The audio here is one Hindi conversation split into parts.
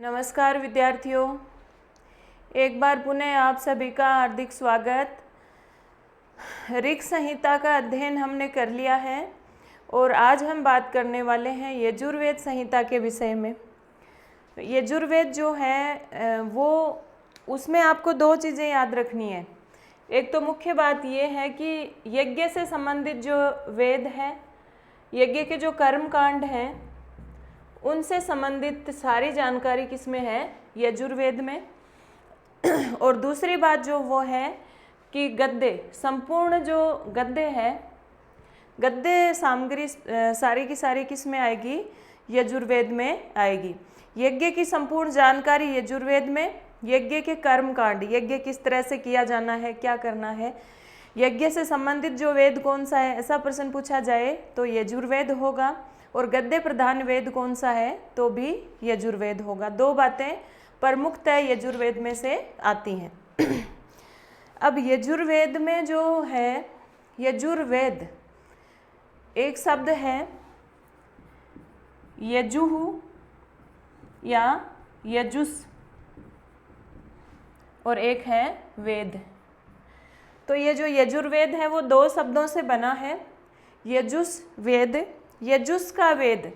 नमस्कार विद्यार्थियों, एक बार पुनः आप सभी का हार्दिक स्वागत। ऋक् संहिता का अध्ययन हमने कर लिया है और आज हम बात करने वाले हैं यजुर्वेद संहिता के विषय में। यजुर्वेद जो है वो उसमें आपको दो चीज़ें याद रखनी है। एक तो मुख्य बात ये है कि यज्ञ से संबंधित जो वेद है, यज्ञ के जो कर्म कांड हैं, उनसे संबंधित सारी जानकारी किसमें है? यजुर्वेद में। और दूसरी बात जो वो है कि गद्य, संपूर्ण जो गद्य है, गद्य सामग्री सारी की सारी किस में आएगी? यजुर्वेद में आएगी। यज्ञ की संपूर्ण जानकारी यजुर्वेद में, यज्ञ के कर्म कांड, यज्ञ किस तरह से किया जाना है, क्या करना है, यज्ञ से संबंधित जो वेद कौन सा है, ऐसा प्रश्न पूछा जाए तो यजुर्वेद होगा। और गद्य प्रधान वेद कौन सा है तो भी यजुर्वेद होगा। दो बातें प्रमुखतः यजुर्वेद में से आती हैं। अब यजुर्वेद में जो है, यजुर्वेद एक शब्द है यजुः या यजुस् और एक है वेद। तो ये जो यजुर्वेद है वो दो शब्दों से बना है, यजुस् वेद, यजुस् का वेद।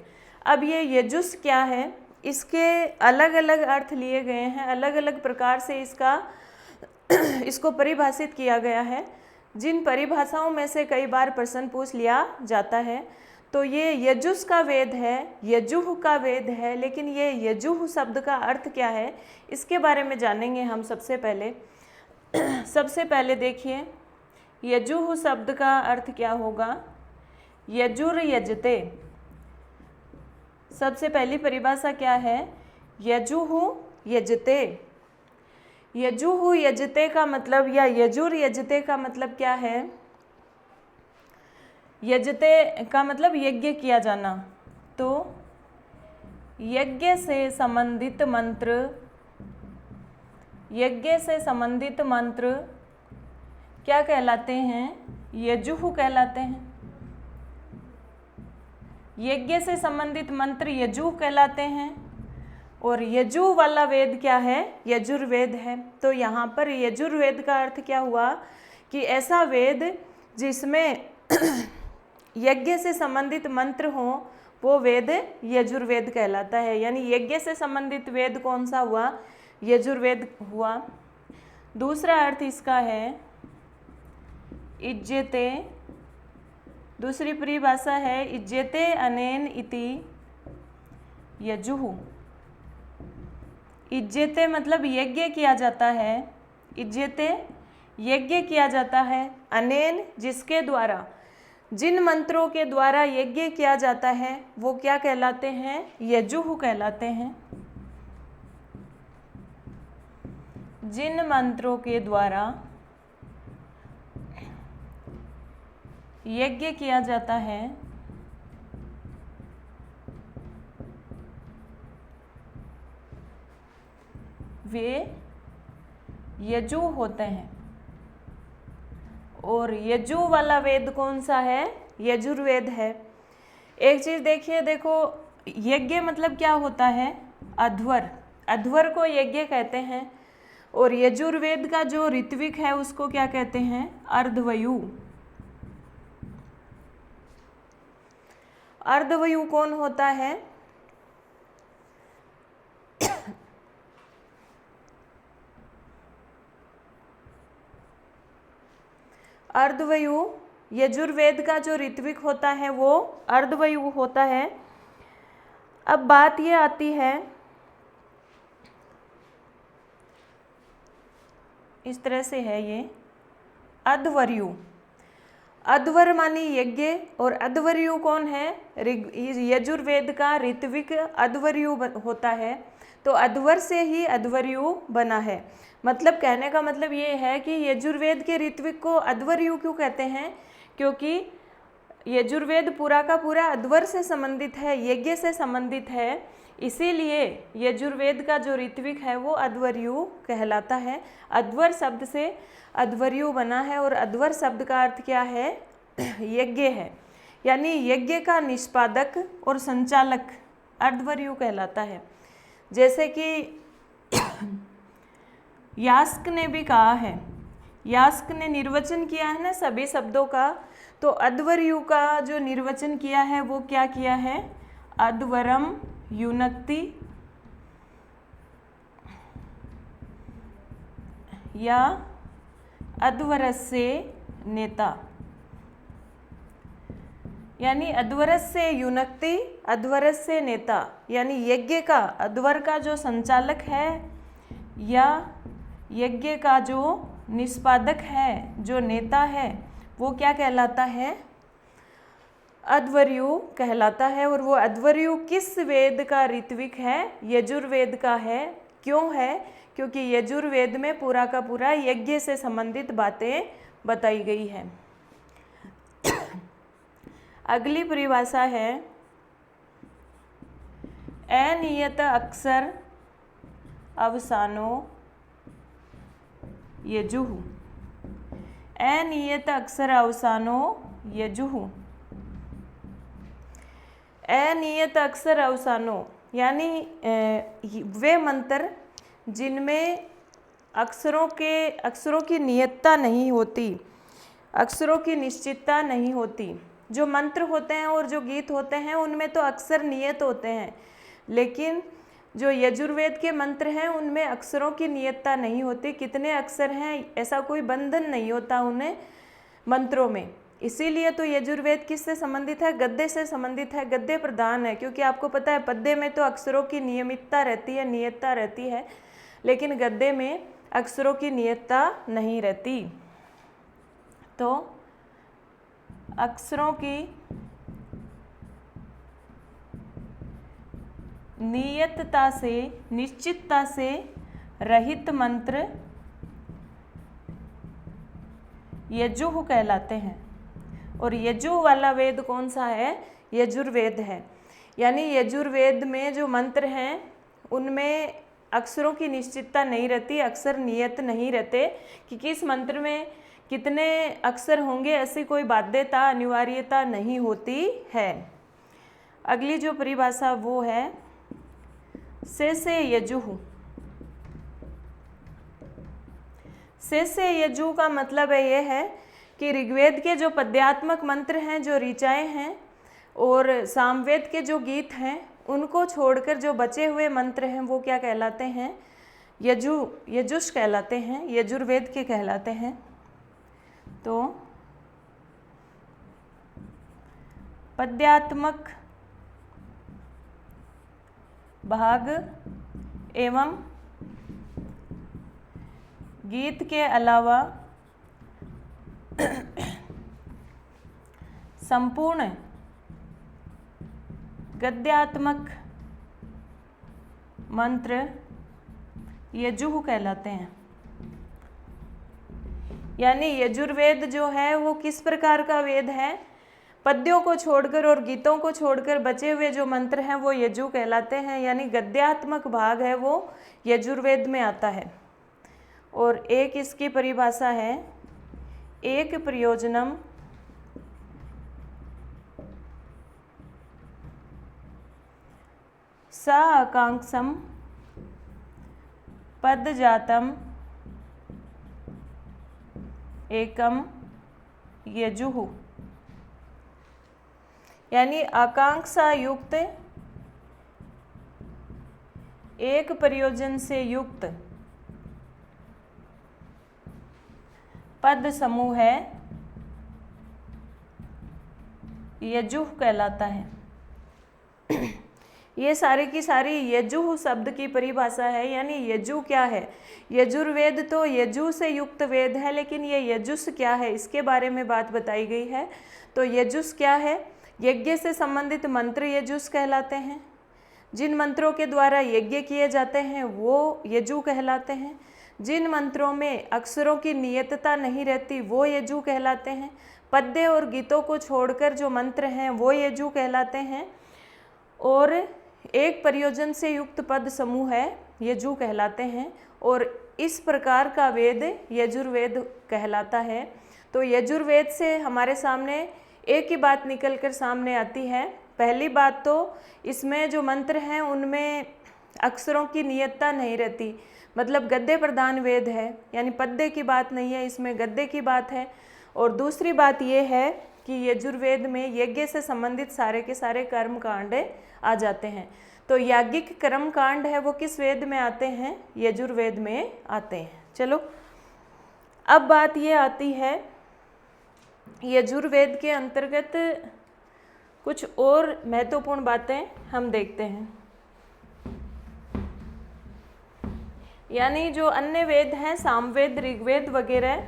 अब ये यजुस् क्या है, इसके अलग अलग अर्थ लिए गए हैं, अलग अलग प्रकार से इसको परिभाषित किया गया है, जिन परिभाषाओं में से कई बार प्रश्न पूछ लिया जाता है। तो ये यजुस् का वेद है, यजुः का वेद है, लेकिन ये यजुः शब्द का अर्थ क्या है इसके बारे में जानेंगे हम सबसे पहले। सबसे पहले देखिए यजुः शब्द का अर्थ क्या होगा। यजुर यजते, सबसे पहली परिभाषा क्या है? यजुः यजते। यजुः यजते का मतलब या यजुर यजते का मतलब क्या है? यजते का मतलब यज्ञ किया जाना। तो यज्ञ से संबंधित मंत्र, यज्ञ से संबंधित मंत्र क्या कहलाते हैं? यजुः कहलाते हैं। यज्ञ से संबंधित मंत्र यजुः कहलाते हैं और यजुः वाला वेद क्या है? यजुर्वेद है। तो यहाँ पर यजुर्वेद का अर्थ क्या हुआ कि ऐसा वेद जिसमें यज्ञ से संबंधित मंत्र हो, वो वेद यजुर्वेद कहलाता है। यानी यज्ञ से संबंधित वेद कौन सा हुआ? यजुर्वेद हुआ। दूसरा अर्थ इसका है इज्जते। दूसरी परिभाषा है इज्जते अनेन इति यजुः। इज्जते मतलब यज्ञ किया जाता है, इज्जते यज्ञ किया जाता है, अनेन जिसके द्वारा, जिन मंत्रों के द्वारा यज्ञ किया जाता है वो क्या कहलाते हैं? यजुः कहलाते हैं। जिन मंत्रों के द्वारा यज्ञ किया जाता है वे यजु होते हैं। और यजु वाला वेद कौन सा है? यजुर्वेद है। एक चीज देखिए, देखो यज्ञ मतलब क्या होता है? अध्वर, अध्वर को यज्ञ कहते हैं। और यजुर्वेद का जो ऋत्विक है उसको क्या कहते हैं? अर्धवयु। अर्धवयु कौन होता है? अर्धवयु यजुर्वेद का जो ऋत्विक होता है वो अर्धवयु होता है। अब बात ये आती है, इस तरह से है ये अध्वर्यु। अध्वर मानी यज्ञ और अध्वर्यु कौन है? यजुर्वेद का ऋत्विक अध्वर्यु होता है। तो अध्वर से ही अध्वर्यु बना है। मतलब कहने का मतलब ये है कि यजुर्वेद के ऋत्विक को अध्वर्यु क्यों कहते हैं? क्योंकि यजुर्वेद पूरा का पूरा अध्वर से संबंधित है, यज्ञ से संबंधित है, इसीलिए यजुर्वेद का जो ऋत्विक है वो अध्वर्यु कहलाता है। अध्वर शब्द से अध्वर्यु बना है और अध्वर शब्द का अर्थ क्या है? यज्ञ है। यानी यज्ञ का निष्पादक और संचालक अध्वर्यु कहलाता है। जैसे कि यास्क ने भी कहा है, यास्क ने निर्वचन किया है ना सभी शब्दों का, तो अध्वर्यु का जो निर्वचन किया है वो क्या किया है, अध्वरम युनक्ति या अध्वरस्य नेता, यानी अध्वरस्य युनक्ति अध्वरस्य नेता, यानी यज्ञ का अध्वर का जो संचालक है या यज्ञ का जो निष्पादक है, जो नेता है, वो क्या कहलाता है, अध्वर्यु कहलाता है। और वो अध्वर्यु किस वेद का ऋत्विक है, यजुर्वेद का है। क्यों है, क्योंकि यजुर्वेद में पूरा का पूरा यज्ञ से संबंधित बातें बताई गई है। अगली परिभाषा है अनियत अक्षर अवसानो यजुः। अनियत अक्षर अवसानो यजुः। अनियत अक्षर अवसानो यानी वे मंत्र जिनमें अक्षरों की नियतता नहीं होती, अक्षरों की निश्चितता नहीं होती। जो मंत्र होते हैं और जो गीत होते हैं उनमें तो अक्षर नियत होते हैं, लेकिन जो यजुर्वेद के मंत्र हैं उनमें अक्षरों की नियतता नहीं होती। कितने अक्षर हैं ऐसा कोई बंधन नहीं होता उन्हें मंत्रों में। इसीलिए तो यजुर्वेद किससे संबंधित है, गद्य से संबंधित है, गद्य प्रधान है। क्योंकि आपको पता है पद्य में तो अक्षरों की नियमितता रहती है, नियतता रहती है, लेकिन गद्य में अक्षरों की नियतता नहीं रहती। तो अक्षरों की नियतता से, निश्चितता से रहित मंत्र यजुः कहलाते हैं। और यजुः वाला वेद कौन सा है, यजुर्वेद है। यानी यजुर्वेद में जो मंत्र हैं उनमें अक्षरों की निश्चितता नहीं रहती, अक्षर नियत नहीं रहते कि किस मंत्र में कितने अक्षर होंगे, ऐसी कोई बाध्यता अनिवार्यता नहीं होती है। अगली जो परिभाषा वो है से यजुः। से यजुः का मतलब ये है कि ऋग्वेद के जो पद्यात्मक मंत्र हैं, जो ऋचाएँ हैं, और सामवेद के जो गीत हैं, उनको छोड़कर जो बचे हुए मंत्र हैं वो क्या कहलाते हैं, यजुष कहलाते हैं, यजुर्वेद के कहलाते हैं। तो पद्यात्मक भाग एवं गीत के अलावा संपूर्ण गद्यात्मक मंत्र यजुः कहलाते हैं। यानी यजुर्वेद जो है वो किस प्रकार का वेद है, पद्यों को छोड़कर और गीतों को छोड़कर बचे हुए जो मंत्र हैं वो यजुः कहलाते हैं। यानी गद्यात्मक भाग है वो यजुर्वेद में आता है। और एक इसकी परिभाषा है एक प्रयोजनम स आकांक्षम पदजातम एकम यजुः। यानी आकांक्षा युक्त एक प्रयोजन से युक्त पद समूह है यजुः कहलाता है। ये सारी की सारी यजुः शब्द की परिभाषा है। यानी यजु क्या है, यजुर्वेद तो यजु से युक्त वेद है, लेकिन ये यजुष क्या है इसके बारे में बात बताई गई है। तो यजुष क्या है, यज्ञ से संबंधित मंत्र यजुष कहलाते हैं। जिन मंत्रों के द्वारा यज्ञ किए जाते हैं वो यजु कहलाते हैं। जिन मंत्रों में अक्षरों की नियतता नहीं रहती वो यजु कहलाते हैं। पद्य और गीतों को छोड़कर जो मंत्र हैं वो यजु कहलाते हैं। और एक प्रयोजन से युक्त पद समूह है यजु कहलाते हैं। और इस प्रकार का वेद यजुर्वेद कहलाता है। तो यजुर्वेद से हमारे सामने एक ही बात निकल कर सामने आती है। पहली बात तो इसमें जो मंत्र हैं उनमें अक्षरों की नियतता नहीं रहती, मतलब गद्य प्रधान वेद है, यानी पद्य की बात नहीं है, इसमें गद्य की बात है। और दूसरी बात यह है कि यजुर्वेद में यज्ञ से संबंधित सारे के सारे कर्म कांड आ जाते हैं। तो याज्ञिक कर्म कांड है वो किस वेद में आते हैं? यजुर्वेद में आते हैं। चलो अब बात ये आती है यजुर्वेद के अंतर्गत कुछ और महत्वपूर्ण बातें हम देखते हैं। यानी जो अन्य वेद हैं, सामवेद, ऋग्वेद वगैरह,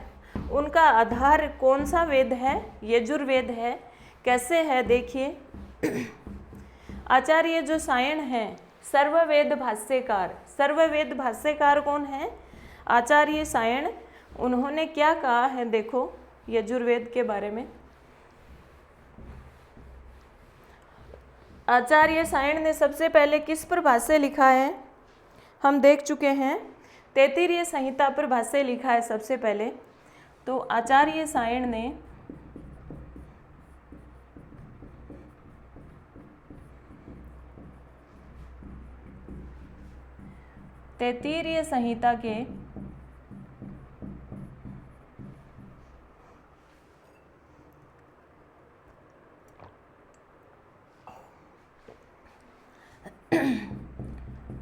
उनका आधार कौन सा वेद है? यजुर्वेद है। कैसे है देखिए। आचार्य जो सायण हैं, सर्ववेद भाष्यकार, सर्ववेद भाष्यकार कौन है? आचार्य सायण। उन्होंने क्या कहा है देखो यजुर्वेद के बारे में। आचार्य सायण ने सबसे पहले किस पर भाष्य लिखा है? हम देख चुके हैं, तैत्तिरीय संहिता पर भाष्य लिखा है सबसे पहले। तो आचार्य सायण ने तैत्तिरीय संहिता के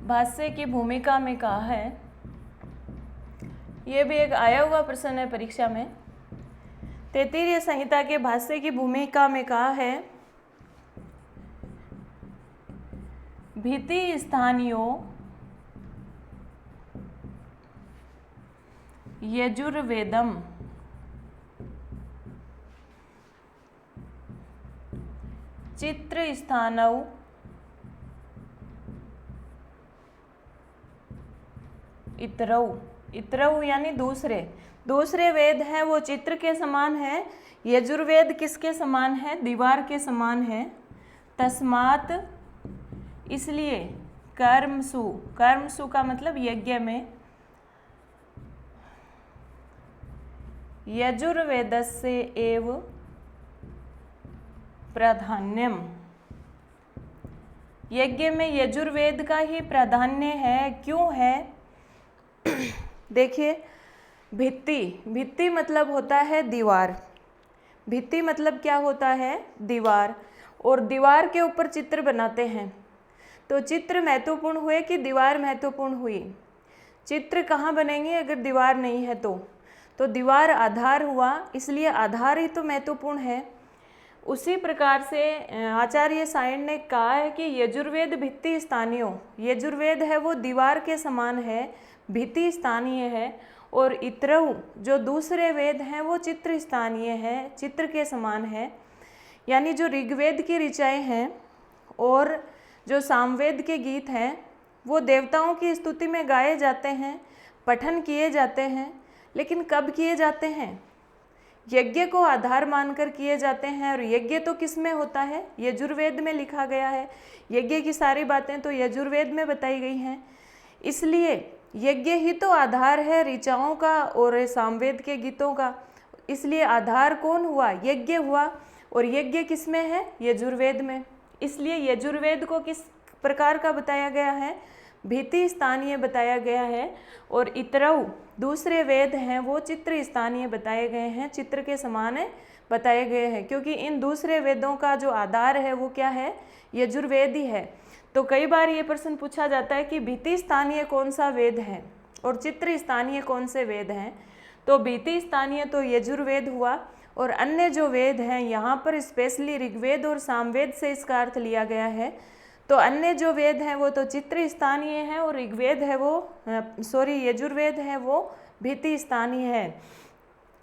भाष्य की भूमिका में कहा है, यह भी एक आया हुआ प्रश्न है परीक्षा में। तैत्तिरीय संहिता के भाष्य की भूमिका में कहा है, भीति स्थानियो यजुर्वेदम चित्र स्थानौ इतरऊ। इतरऊ यानी दूसरे वेद हैं वो चित्र के समान है। यजुर्वेद किसके समान है? दीवार के समान है। तस्मात् इसलिए कर्मसु, कर्मसु का मतलब यज्ञ में, यजुर्वेदस्य एव प्राधान्यम, यज्ञ में यजुर्वेद का ही प्राधान्य है। क्यों है? देखिए, भित्ति, भित्ति मतलब होता है दीवार। भित्ति मतलब क्या होता है? दीवार। और दीवार के ऊपर चित्र बनाते हैं, तो चित्र महत्वपूर्ण हुए कि दीवार महत्वपूर्ण हुई? चित्र कहाँ बनेंगे अगर दीवार नहीं है तो दीवार आधार हुआ, इसलिए आधार ही तो महत्वपूर्ण है। उसी प्रकार से आचार्य सायण ने कहा है कि यजुर्वेद भित्ति स्थानीय, यजुर्वेद है वो दीवार के समान है, भित्ति स्थानीय है। और इतरऊ जो दूसरे वेद हैं वो चित्र स्थानीय है, चित्र के समान है। यानी जो ऋग्वेद की ऋचाएँ हैं और जो सामवेद के गीत हैं वो देवताओं की स्तुति में गाए जाते हैं, पठन किए जाते हैं, लेकिन कब किए जाते हैं? यज्ञ को आधार मानकर किए जाते हैं। और यज्ञ तो किस में होता है? यजुर्वेद में लिखा गया है। यज्ञ की सारी बातें तो यजुर्वेद में बताई गई हैं, इसलिए यज्ञ ही तो आधार है ऋचाओं का और सामवेद के गीतों का। इसलिए आधार कौन हुआ? यज्ञ हुआ। और यज्ञ किस में है? यजुर्वेद में। इसलिए यजुर्वेद को किस प्रकार का बताया गया है? भित्ति स्थानीय बताया गया है। और इतरऊ दूसरे वेद हैं वो चित्र स्थानीय बताए गए हैं, चित्र के समान बताए गए हैं, क्योंकि इन दूसरे वेदों का जो आधार है वो क्या है? यजुर्वेद ही है। तो कई बार ये प्रश्न पूछा जाता है कि भित्ति स्थानीय कौन सा वेद है और चित्र स्थानीय कौन से वेद हैं? तो भित्ति स्थानीय तो यजुर्वेद हुआ, और अन्य जो वेद हैं यहाँ पर स्पेशली ऋग्वेद और सामवेद से इसका अर्थ लिया गया है। तो अन्य जो वेद हैं वो तो चित्र स्थानीय है, और ऋग्वेद है वो यजुर्वेद है वो भित्ति स्थानीय है।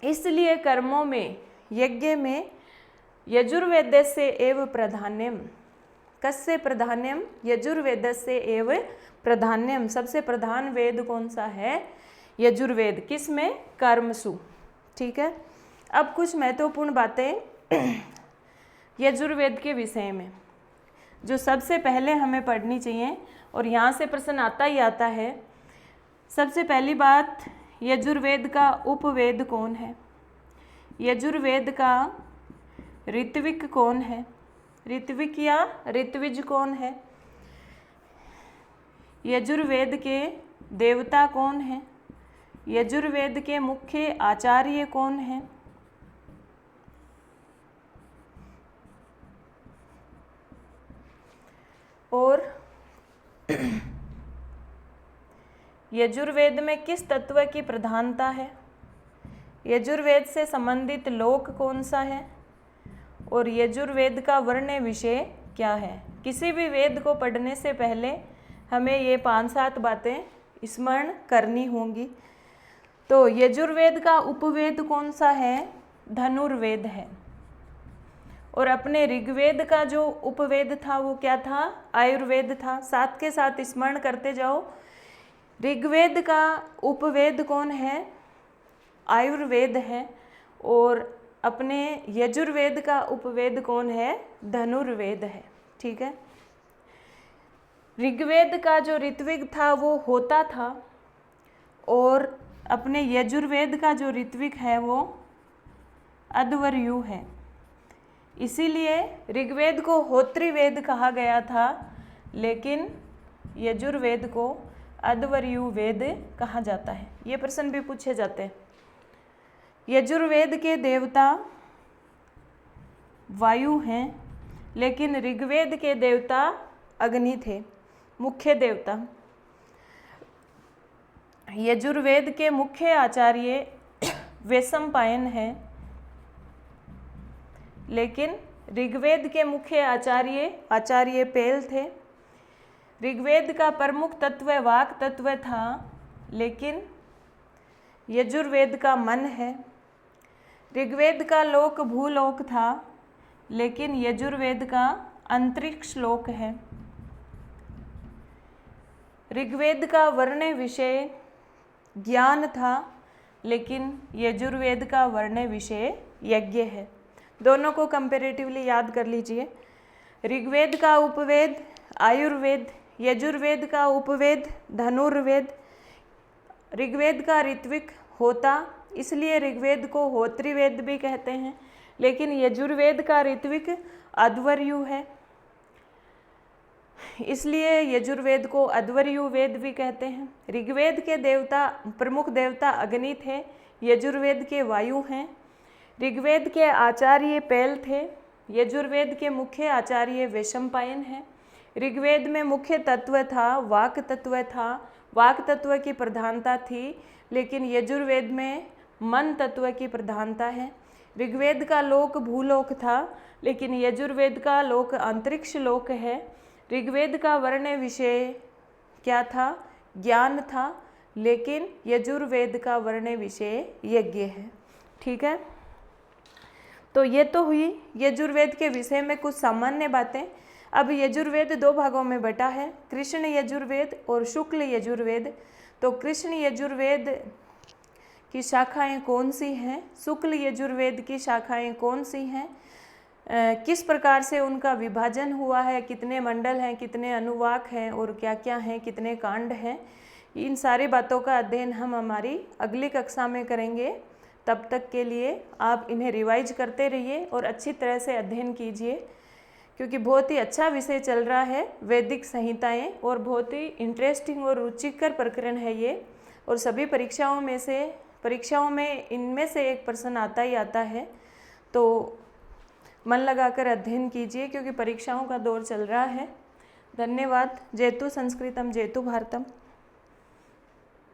इसलिए कर्मों में, यज्ञ में यजुर्वेदस्य एव प्राधान्यम, कस्य प्राधान्यम? यजुर्वेदस्य एव प्राधान्यम। सबसे प्रधान वेद कौन सा है? यजुर्वेद। किस में? कर्मसु। ठीक है। अब कुछ महत्वपूर्ण बातें यजुर्वेद के विषय में जो सबसे पहले हमें पढ़नी चाहिए, और यहाँ से प्रश्न आता ही आता है। सबसे पहली बात, यजुर्वेद का उपवेद कौन है? यजुर्वेद का ऋत्विक कौन है? ऋत्विक या ऋत्विज कौन है? यजुर्वेद के देवता कौन हैं? यजुर्वेद के मुख्य आचार्य कौन हैं? और यजुर्वेद में किस तत्व की प्रधानता है? यजुर्वेद से संबंधित लोक कौन सा है? और यजुर्वेद का वर्ण विषय क्या है? किसी भी वेद को पढ़ने से पहले हमें ये 5-7 बातें स्मरण करनी होंगी। तो यजुर्वेद का उपवेद कौन सा है? धनुर्वेद है। और अपने ऋग्वेद का जो उपवेद था वो क्या था? आयुर्वेद था। साथ के साथ स्मरण करते जाओ, ऋग्वेद का उपवेद कौन है? आयुर्वेद है। और अपने यजुर्वेद का उपवेद कौन है? धनुर्वेद है। ठीक है। ऋग्वेद का जो ऋत्विक था वो होता था, और अपने यजुर्वेद का जो ऋत्विक है वो अध्वर्यु है। इसीलिए ऋग्वेद को होत्रिवेद कहा गया था, लेकिन यजुर्वेद को अध्वर्यु वेद कहा जाता है। ये प्रश्न भी पूछे जाते हैं। यजुर्वेद के देवता वायु हैं, लेकिन ऋग्वेद के देवता अग्नि थे, मुख्य देवता। यजुर्वेद के मुख्य आचार्य वैशंपायन हैं, लेकिन ऋग्वेद के मुख्य आचार्य पेल थे। ऋग्वेद का प्रमुख तत्व वाक तत्व था, लेकिन यजुर्वेद का मन है। ऋग्वेद का लोक भूलोक था, लेकिन यजुर्वेद का अंतरिक्ष लोक है। ऋग्वेद का वर्ण विषय ज्ञान था, लेकिन यजुर्वेद का वर्ण विषय यज्ञ है। दोनों को कंपैरेटिवली याद कर लीजिए। ऋग्वेद का उपवेद आयुर्वेद, यजुर्वेद का उपवेद धनुर्वेद। ऋग्वेद का ऋत्विक होता, इसलिए ऋग्वेद को होत्रिवेद भी कहते हैं, लेकिन यजुर्वेद का ऋत्विक अध्वर्यु है, इसलिए यजुर्वेद को अध्वर्यु वेद भी कहते हैं। ऋग्वेद के देवता प्रमुख देवता अग्नि थे, यजुर्वेद के वायु हैं। ऋग्वेद के आचार्य पेल थे, यजुर्वेद के मुख्य आचार्य वैशंपायन हैं। ऋग्वेद में मुख्य तत्व था वाक तत्व था, वाक तत्व की प्रधानता थी, लेकिन यजुर्वेद में मन तत्व की प्रधानता है। ऋग्वेद का लोक भूलोक था, लेकिन यजुर्वेद का लोक अंतरिक्ष लोक है। ऋग्वेद का वर्ण विषय क्या था? ज्ञान था, लेकिन यजुर्वेद का वर्ण विषय यज्ञ है। ठीक है। तो ये तो हुई यजुर्वेद के विषय में कुछ सामान्य बातें। अब यजुर्वेद 2 भागों में बटा है, कृष्ण यजुर्वेद और शुक्ल यजुर्वेद। तो कृष्ण यजुर्वेद की शाखाएं कौन सी हैं? शुक्ल यजुर्वेद की शाखाएं कौन सी हैं? किस प्रकार से उनका विभाजन हुआ है? कितने मंडल हैं, कितने अनुवाक हैं और क्या क्या हैं, कितने कांड हैं? इन सारी बातों का अध्ययन हम हमारी अगली कक्षा में करेंगे। तब तक के लिए आप इन्हें रिवाइज करते रहिए और अच्छी तरह से अध्ययन कीजिए, क्योंकि बहुत ही अच्छा विषय चल रहा है वैदिक संहिताएं, और बहुत ही इंटरेस्टिंग और रुचिकर प्रकरण है ये। और सभी परीक्षाओं में इनमें से एक प्रश्न आता ही आता है। तो मन लगाकर अध्ययन कीजिए, क्योंकि परीक्षाओं का दौर चल रहा है। धन्यवाद। जयतु संस्कृतम जयतु भारतम।